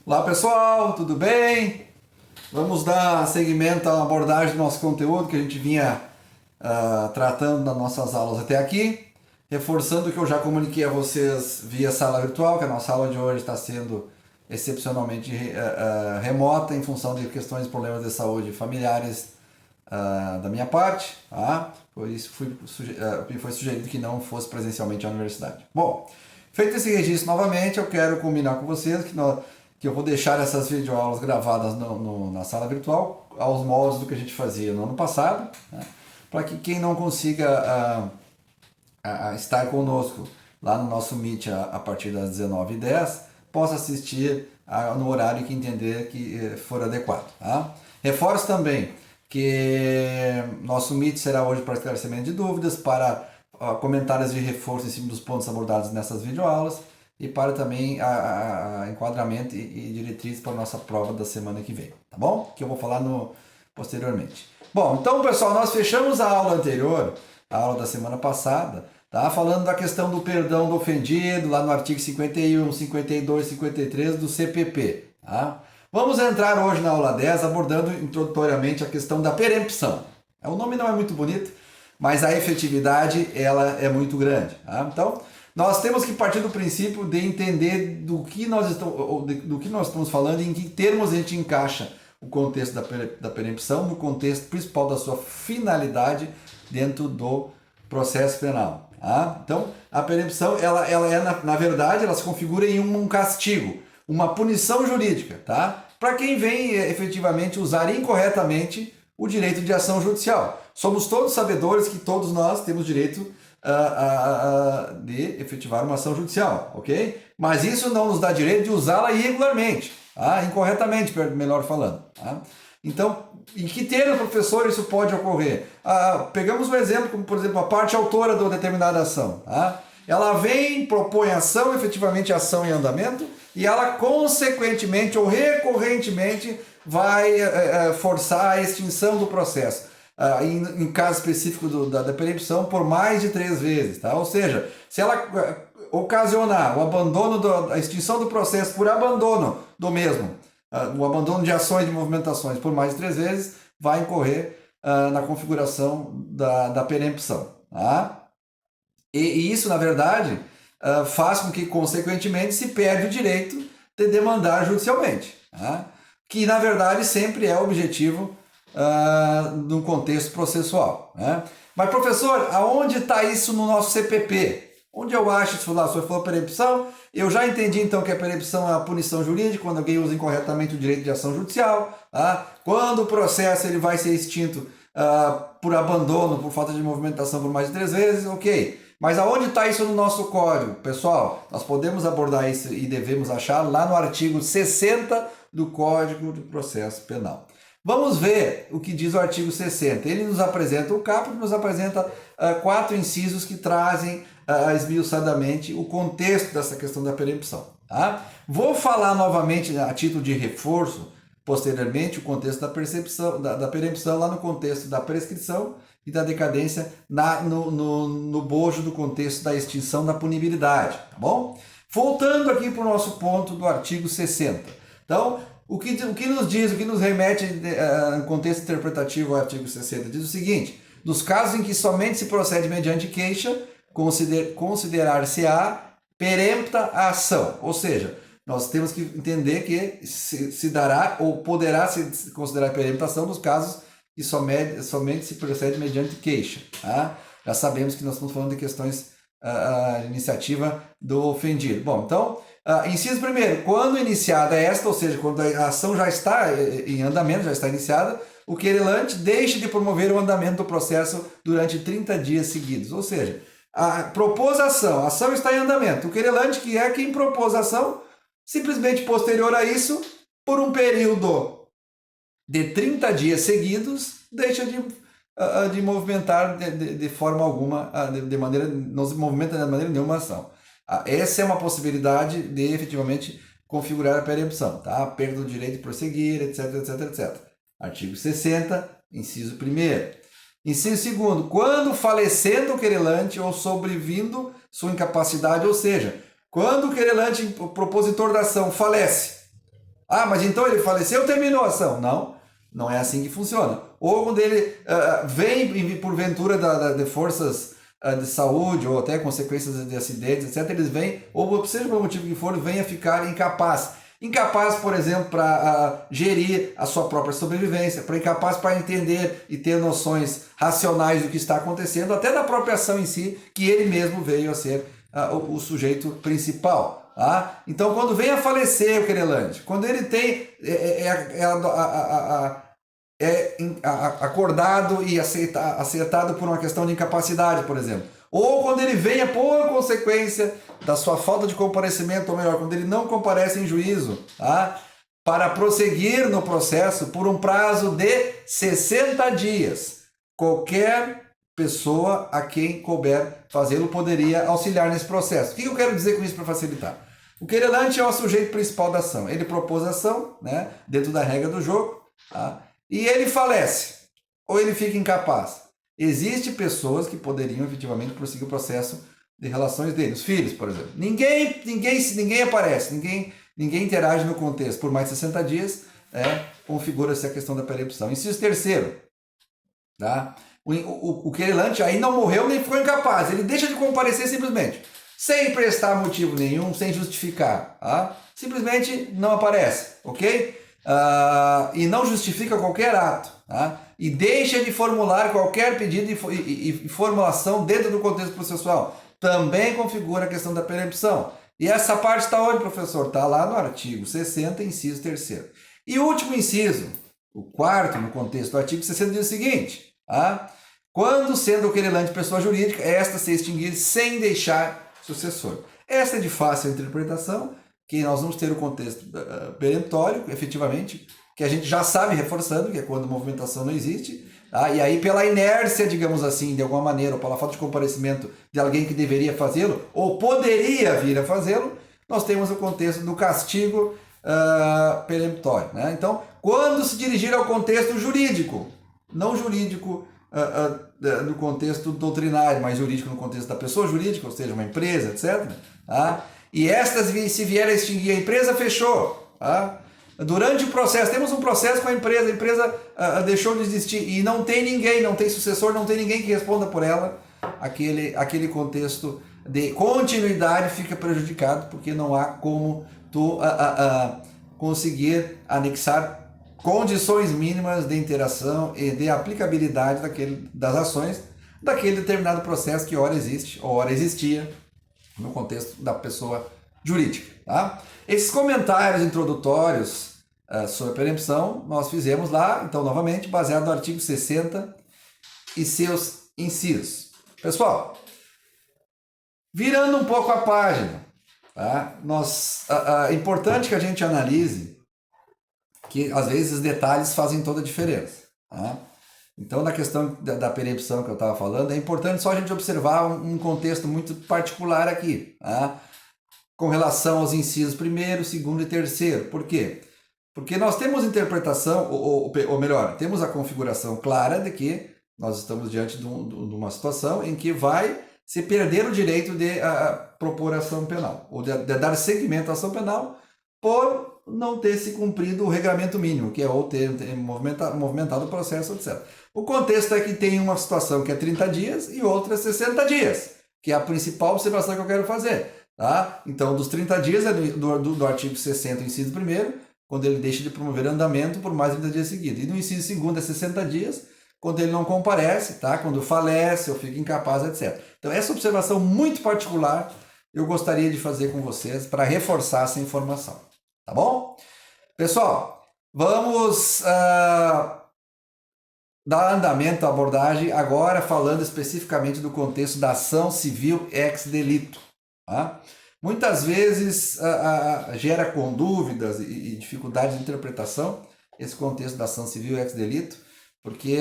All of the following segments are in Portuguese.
Olá pessoal, tudo bem? Vamos dar seguimento à abordagem do nosso conteúdo que a gente vinha tratando nas nossas aulas até aqui, reforçando o que eu já comuniquei a vocês via sala virtual, que a nossa aula de hoje está sendo excepcionalmente remota em função de questões e problemas de saúde familiares da minha parte, tá? Por isso foi sugerido que não fosse presencialmente à universidade. Bom, feito esse registro novamente, eu quero combinar com vocês que eu vou deixar essas videoaulas gravadas na sala virtual aos moldes do que a gente fazia no ano passado, né? Para que quem não consiga estar conosco lá no nosso Meet a partir das 19h10 possa assistir no horário que entender que for adequado. Tá? Reforço também que nosso Meet será hoje para esclarecimento de dúvidas, para comentários de reforço em cima dos pontos abordados nessas videoaulas e para também enquadramento e diretrizes para a nossa prova da semana que vem, tá bom? Que eu vou falar posteriormente. Bom, então pessoal, nós fechamos a aula anterior, a aula da semana passada, tá? Falando da questão do perdão do ofendido, lá no artigo 51, 52, 53 do CPP, tá? Vamos entrar hoje na aula 10 abordando introdutoriamente a questão da perempção. O nome não é muito bonito, mas a efetividade ela é muito grande, tá? Então, nós temos que partir do princípio de entender do que nós estamos falando e em que termos a gente encaixa o contexto da perempção, no contexto principal da sua finalidade dentro do processo penal. Tá? Então, a perempção, ela é, na verdade, ela se configura em um castigo, uma punição jurídica, tá? Para quem vem efetivamente usar incorretamente o direito de ação judicial. Somos todos sabedores que todos nós temos direito de efetivar uma ação judicial, ok? Mas isso não nos dá direito de usá-la irregularmente, tá? Incorretamente, melhor falando. Tá? Então, em que termo, professor, isso pode ocorrer? Pegamos um exemplo, como por exemplo a parte autora de uma determinada ação. Tá? Ela vem, propõe ação, efetivamente ação em andamento, e ela consequentemente ou recorrentemente vai forçar a extinção do processo. Em caso específico da perempção, por mais de 3 vezes. Tá? Ou seja, se ela ocasionar o abandono, a extinção do processo por abandono do mesmo, o abandono de ações e movimentações por mais de 3 vezes, vai incorrer na configuração da perempção. Tá? E isso, na verdade, faz com que, consequentemente, se perde o direito de demandar judicialmente. Tá? Que, na verdade, sempre é o objetivo no contexto processual. Né? Mas, professor, aonde está isso no nosso CPP? Onde eu acho isso lá? O senhor falou perempção, eu já entendi então que a perempção é a punição jurídica, quando alguém usa incorretamente o direito de ação judicial, tá? Quando o processo ele vai ser extinto por abandono, por falta de movimentação por mais de 3 vezes, ok. Mas aonde está isso no nosso código? Pessoal, nós podemos abordar isso e devemos achar lá no artigo 60 do Código de Processo Penal. Vamos ver o que diz o artigo 60. Ele nos apresenta o caput, nos apresenta 4 incisos que trazem esmiuçadamente o contexto dessa questão da perempção. Tá? Vou falar novamente a título de reforço, posteriormente, o contexto da perempção lá no contexto da prescrição e da decadência no bojo do contexto da extinção da punibilidade. Tá bom? Voltando aqui para o nosso ponto do artigo 60. Então, o que nos diz, o que nos remete no contexto interpretativo ao artigo 60? Diz o seguinte: nos casos em que somente se procede mediante queixa, considerar-se-á perempta a ação. Ou seja, nós temos que entender que se dará ou poderá se considerar perempta a ação nos casos que somente se procede mediante queixa. Tá? Já sabemos que nós estamos falando de questões de iniciativa do ofendido. Bom, então, inciso primeiro, quando iniciada esta, ou seja, quando a ação já está em andamento, já está iniciada, o querelante deixe de promover o andamento do processo durante 30 dias seguidos. Ou seja, propôs a ação está em andamento. O querelante, que é quem propôs a ação, simplesmente posterior a isso, por um período de 30 dias seguidos, deixa de movimentar de forma alguma, não se movimenta de maneira nenhuma a ação. Essa é uma possibilidade de efetivamente configurar a perempção, tá? A perda do direito de prosseguir, etc, etc, etc. Artigo 60, inciso 1º. Inciso 2º, quando falecendo o querelante ou sobrevindo sua incapacidade, ou seja, quando o querelante, o propositor da ação, falece, Ah, mas então ele faleceu, terminou a ação. Não, não é assim que funciona. Ou quando ele vem, porventura, de forças de saúde, ou até consequências de acidentes, etc., eles vêm, ou seja por motivo que for, vem a ficar incapaz. Incapaz, por exemplo, para gerir a sua própria sobrevivência, para incapaz para entender e ter noções racionais do que está acontecendo, até da própria ação em si, que ele mesmo veio a ser o sujeito principal. Tá? Então, quando vem a falecer o querelante, quando ele tem acordado e acertado por uma questão de incapacidade, por exemplo, ou quando ele venha por consequência da sua falta de comparecimento, ou melhor, quando ele não comparece em juízo, tá? Para prosseguir no processo por um prazo de 60 dias. Qualquer pessoa a quem couber fazê-lo poderia auxiliar nesse processo. O que eu quero dizer com isso para facilitar? O querelante é o sujeito principal da ação. Ele propôs a ação, né, dentro da regra do jogo, tá? E ele falece, ou ele fica incapaz. Existem pessoas que poderiam efetivamente prosseguir o processo de relações dele. Os filhos, por exemplo. Ninguém aparece, ninguém interage no contexto. Por mais de 60 dias, configura-se a questão da perempção. Inciso terceiro, tá? O querelante aí não morreu nem ficou incapaz. Ele deixa de comparecer simplesmente, sem prestar motivo nenhum, sem justificar. Tá? Simplesmente não aparece, ok? E não justifica qualquer ato. Tá? E deixa de formular qualquer pedido e formulação dentro do contexto processual. Também configura a questão da perempção. E essa parte está onde, professor? Está lá no artigo 60, inciso 3º. E o último inciso, o quarto no contexto do artigo 60, diz o seguinte, tá? Quando sendo o querelante pessoa jurídica, esta se extinguir sem deixar sucessor. Essa é de fácil interpretação, que nós vamos ter o contexto peremptório, efetivamente, que a gente já sabe, reforçando, que é quando a movimentação não existe, tá? E aí pela inércia, digamos assim, de alguma maneira, ou pela falta de comparecimento de alguém que deveria fazê-lo, ou poderia vir a fazê-lo, nós temos o contexto do castigo peremptório. Né? Então, quando se dirigir ao contexto jurídico, não jurídico no contexto doutrinário, mas jurídico no contexto da pessoa jurídica, ou seja, uma empresa, etc., tá? E estas, se vier a extinguir, a empresa fechou. Tá? Durante o processo, temos um processo com a empresa deixou de existir e não tem ninguém, não tem sucessor, não tem ninguém que responda por ela, aquele contexto de continuidade fica prejudicado, porque não há como tu conseguir anexar condições mínimas de interação e de aplicabilidade das ações daquele determinado processo que ora existe ou ora existia no contexto da pessoa jurídica. Tá? Esses comentários introdutórios sobre a perempção nós fizemos lá, então novamente, baseado no artigo 60 e seus incisos. Pessoal, virando um pouco a página, tá? É importante que a gente analise que às vezes os detalhes fazem toda a diferença. Tá? Então, na questão da perempção que eu estava falando, é importante só a gente observar um contexto muito particular aqui, tá? Com relação aos incisos 1º, 2º e 3º. Por quê? Porque nós temos interpretação, ou melhor, temos a configuração clara de que nós estamos diante de uma situação em que vai se perder o direito de propor ação penal, ou de dar seguimento à ação penal, por não ter se cumprido o regramento mínimo, que é ou ter movimentado o processo, etc. O contexto é que tem uma situação que é 30 dias e outra 60 dias, que é a principal observação que eu quero fazer. Tá? Então, dos 30 dias é do artigo 60, inciso 1º, quando ele deixa de promover andamento por mais de 30 dias seguidos. E no inciso 2º é 60 dias, quando ele não comparece, tá? Quando falece ou fica incapaz, etc. Então, essa observação muito particular eu gostaria de fazer com vocês para reforçar essa informação. Tá bom? Pessoal, vamos dar andamento à abordagem agora falando especificamente do contexto da ação civil ex delito. Tá? Muitas vezes gera com dúvidas e dificuldades de interpretação esse contexto da ação civil ex delito, porque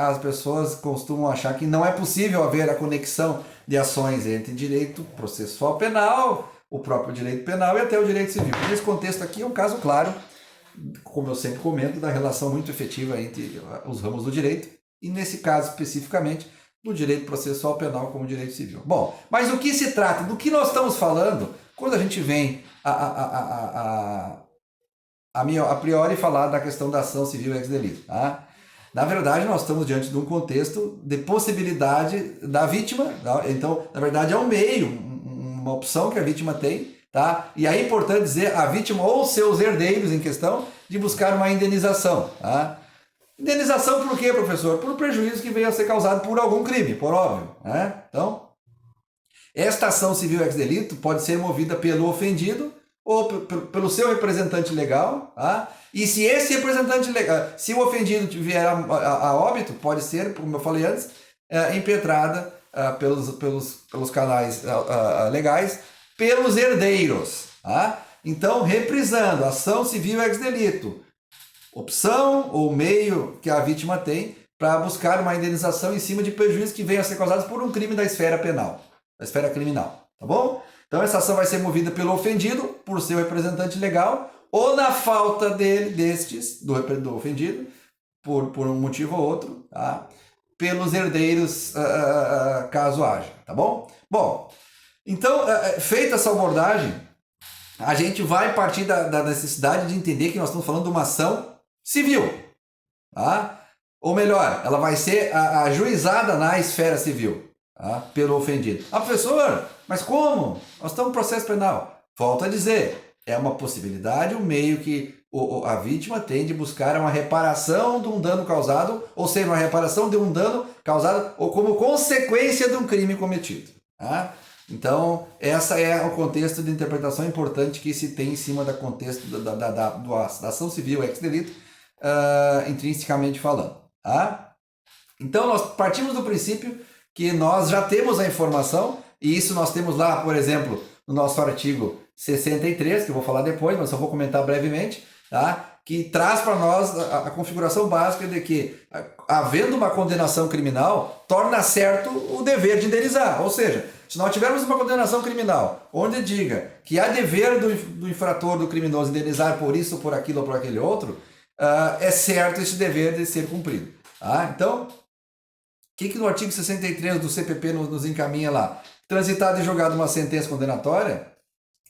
as pessoas costumam achar que não é possível haver a conexão de ações entre direito processual penal, o próprio direito penal e até o direito civil. Nesse contexto aqui é um caso claro, como eu sempre comento, da relação muito efetiva entre os ramos do direito e, nesse caso especificamente, do direito processual penal como direito civil. Bom, mas do que se trata, do que nós estamos falando quando a gente vem a a priori falar da questão da ação civil ex delito. Tá? Na verdade, nós estamos diante de um contexto de possibilidade da vítima. Tá? Então, na verdade, é um meio, uma opção que a vítima tem. Tá? E aí é importante dizer a vítima ou seus herdeiros em questão de buscar uma indenização. Tá? Indenização por quê, professor? Por prejuízo que venha a ser causado por algum crime, por óbvio. Né? Então, esta ação civil ex delito pode ser movida pelo ofendido ou pelo seu representante legal, tá? E se esse representante legal, se o ofendido vier a óbito, pode ser, como eu falei antes, impetrada pelos canais legais, pelos herdeiros. Tá? Então, reprisando, ação civil ex delito, opção ou meio que a vítima tem para buscar uma indenização em cima de prejuízos que venham a ser causados por um crime da esfera penal, da esfera criminal, tá bom? Então essa ação vai ser movida pelo ofendido, por seu representante legal, ou na falta do ofendido, por um motivo ou outro, tá? Pelos herdeiros, caso haja, tá bom? Bom, então, feita essa abordagem, a gente vai partir da necessidade de entender que nós estamos falando de uma ação civil, tá? Ou melhor, ela vai ser ajuizada na esfera civil, tá? Pelo ofendido. Professor, mas como? Nós estamos em processo penal. Volto a dizer, é uma possibilidade, um meio que a vítima tem de buscar uma reparação de um dano causado, ou seja, uma reparação de um dano causado ou como consequência de um crime cometido. Tá? Então, essa é o contexto de interpretação importante que se tem em cima do contexto da ação civil ex delito, intrinsecamente falando. Tá? Então, nós partimos do princípio que nós já temos a informação, e isso nós temos lá, por exemplo, no nosso artigo 63, que eu vou falar depois, mas só vou comentar brevemente, tá? Que traz para nós a configuração básica de que, havendo uma condenação criminal, torna certo o dever de indenizar. Ou seja, se nós tivermos uma condenação criminal onde diga que há dever do infrator, do criminoso, indenizar por isso, por aquilo ou por aquele outro, é certo esse dever de ser cumprido. Tá? Então, o que no artigo 63 do CPP nos encaminha lá? Transitada e julgada uma sentença condenatória,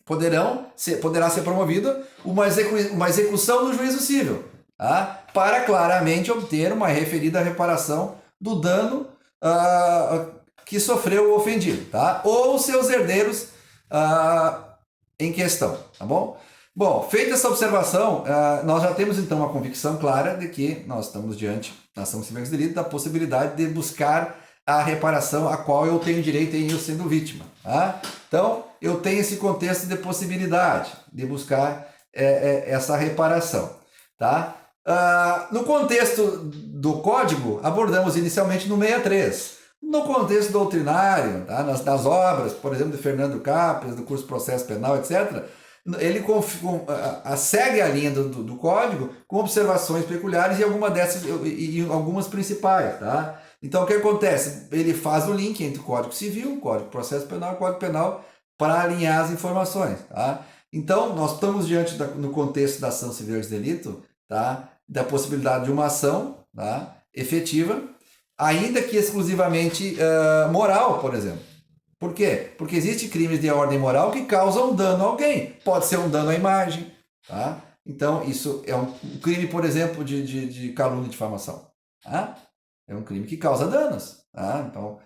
poderá ser promovida uma execução do juízo civil, tá? Para claramente obter uma referida reparação do dano que sofreu o ofendido, tá? Ou seus herdeiros em questão, tá bom? Bom, feita essa observação, nós já temos então uma convicção clara de que nós estamos diante da ação civil ex delito da possibilidade de buscar a reparação a qual eu tenho direito em eu sendo vítima. Tá? Então, eu tenho esse contexto de possibilidade de buscar essa reparação. Tá? No contexto do Código, abordamos inicialmente no 63. No contexto doutrinário, tá? nas obras, por exemplo, de Fernando Capres, do curso Processo Penal, etc., ele segue a linha do Código com observações peculiares e algumas principais. Tá? Então, o que acontece? Ele faz o link entre o Código Civil, o Código de Processo Penal e o Código Penal para alinhar as informações. Tá? Então, nós estamos diante, no contexto da ação civil ex delito, tá? Da possibilidade de uma ação, tá? Efetiva, ainda que exclusivamente moral, por exemplo. Por quê? Porque existem crimes de ordem moral que causam dano a alguém. Pode ser um dano à imagem. Tá? Então, isso é um crime, por exemplo, de calúnia e difamação. Tá? É um crime que causa danos, tá? Então,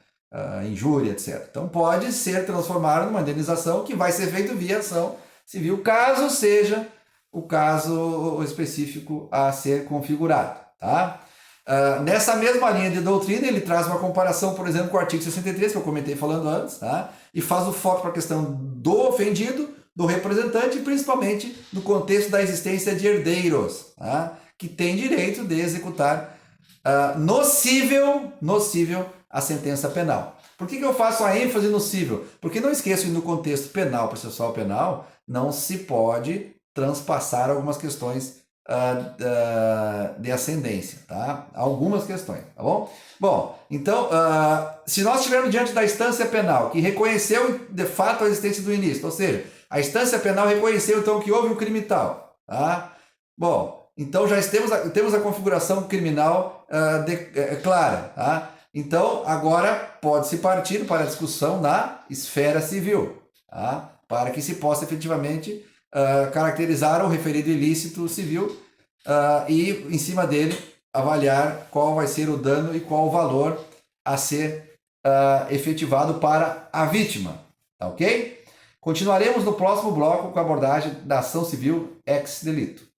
injúria, etc. Então, pode ser transformado numa indenização que vai ser feita via ação civil, caso seja o caso específico a ser configurado. Tá? Nessa mesma linha de doutrina, ele traz uma comparação, por exemplo, com o artigo 63, que eu comentei falando antes, tá? E faz o foco para a questão do ofendido, do representante, e principalmente no contexto da existência de herdeiros, tá? Que tem direito de executar nocível a sentença penal. Por que eu faço a ênfase no cível? Porque não esqueço que no contexto penal, processual penal, não se pode transpassar algumas questões de ascendência, tá? Algumas questões, tá bom? Bom, então, se nós estivermos diante da instância penal que reconheceu de fato a existência do ilícito, ou seja, a instância penal reconheceu então que houve um crime tal, tá? Bom, então já temos a configuração criminal clara, tá? Então, agora pode-se partir para a discussão na esfera civil, tá? Para que se possa efetivamente caracterizar o referido ilícito civil e, em cima dele, avaliar qual vai ser o dano e qual o valor a ser efetivado para a vítima. Tá ok? Continuaremos no próximo bloco com a abordagem da ação civil ex delito.